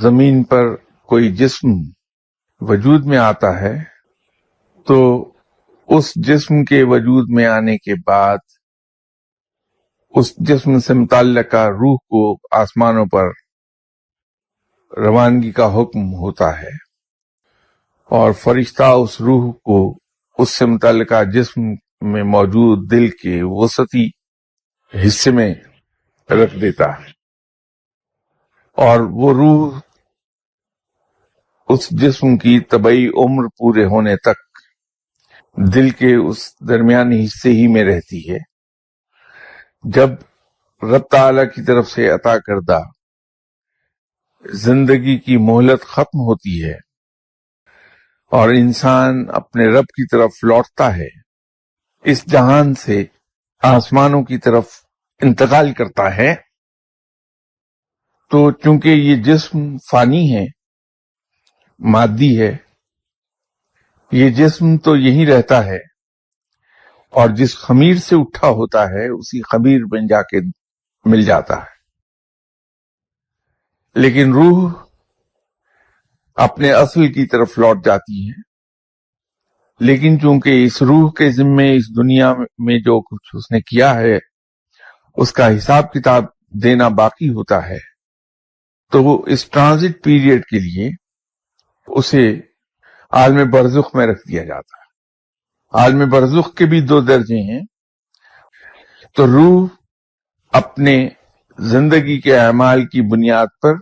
زمین پر کوئی جسم وجود میں آتا ہے تو اس جسم کے وجود میں آنے کے بعد اس جسم سے متعلقہ روح کو آسمانوں پر روانگی کا حکم ہوتا ہے اور فرشتہ اس روح کو اس سے متعلقہ جسم میں موجود دل کے وسطی حصے میں رکھ دیتا ہے اور وہ روح اس جسم کی طبعی عمر پورے ہونے تک دل کے اس درمیانی حصے ہی میں رہتی ہے۔ جب رب تعالی کی طرف سے عطا کردہ زندگی کی مہلت ختم ہوتی ہے اور انسان اپنے رب کی طرف لوٹتا ہے، اس جہان سے آسمانوں کی طرف انتقال کرتا ہے، تو چونکہ یہ جسم فانی ہے، مادی ہے، یہ جسم تو یہی رہتا ہے اور جس خمیر سے اٹھا ہوتا ہے اسی خمیر میں جا کے مل جاتا ہے، لیکن روح اپنے اصل کی طرف لوٹ جاتی ہے۔ لیکن چونکہ اس روح کے ذمے اس دنیا میں جو کچھ اس نے کیا ہے اس کا حساب کتاب دینا باقی ہوتا ہے، تو وہ اس ٹرانزٹ پیریڈ کے لیے اسے عالم برزخ میں رکھ دیا جاتا ہے۔ عالم برزخ کے بھی 2 درجے ہیں، تو روح اپنے زندگی کے اعمال کی بنیاد پر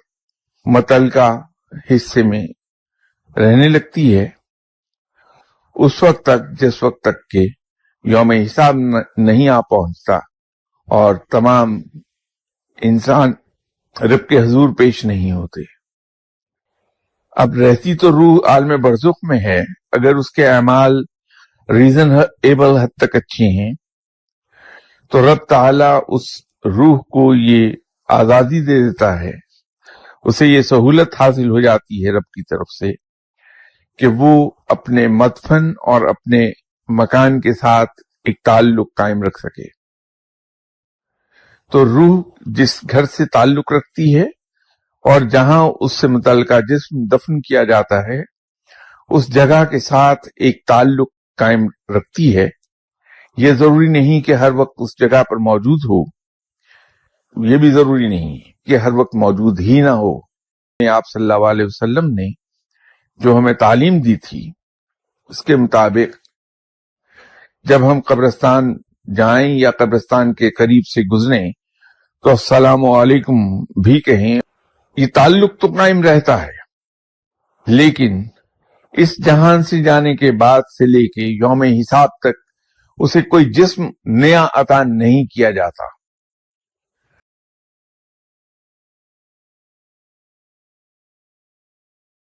متعلقہ حصے میں رہنے لگتی ہے اس وقت تک جس وقت تک کہ یوم حساب نہیں آ پہنچتا اور تمام انسان رب کے حضور پیش نہیں ہوتے۔ اب رہتی تو روح عالم برزخ میں ہے، اگر اس کے اعمال ریزن ایبل حد تک اچھے ہیں تو رب تعالی اس روح کو یہ آزادی دے دیتا ہے، اسے یہ سہولت حاصل ہو جاتی ہے رب کی طرف سے کہ وہ اپنے مدفن اور اپنے مکان کے ساتھ ایک تعلق قائم رکھ سکے۔ تو روح جس گھر سے تعلق رکھتی ہے اور جہاں اس سے متعلقہ جسم دفن کیا جاتا ہے اس جگہ کے ساتھ ایک تعلق قائم رکھتی ہے۔ یہ ضروری نہیں کہ ہر وقت اس جگہ پر موجود ہو، یہ بھی ضروری نہیں کہ ہر وقت موجود ہی نہ ہو۔ آپ صلی اللہ علیہ وسلم نے جو ہمیں تعلیم دی تھی اس کے مطابق جب ہم قبرستان جائیں یا قبرستان کے قریب سے گزریں تو السلام علیکم بھی کہیں، یہ تعلق تو قائم رہتا ہے، لیکن اس جہان سے جانے کے بعد سے لے کے یوم حساب تک اسے کوئی جسم نیا عطا نہیں کیا جاتا۔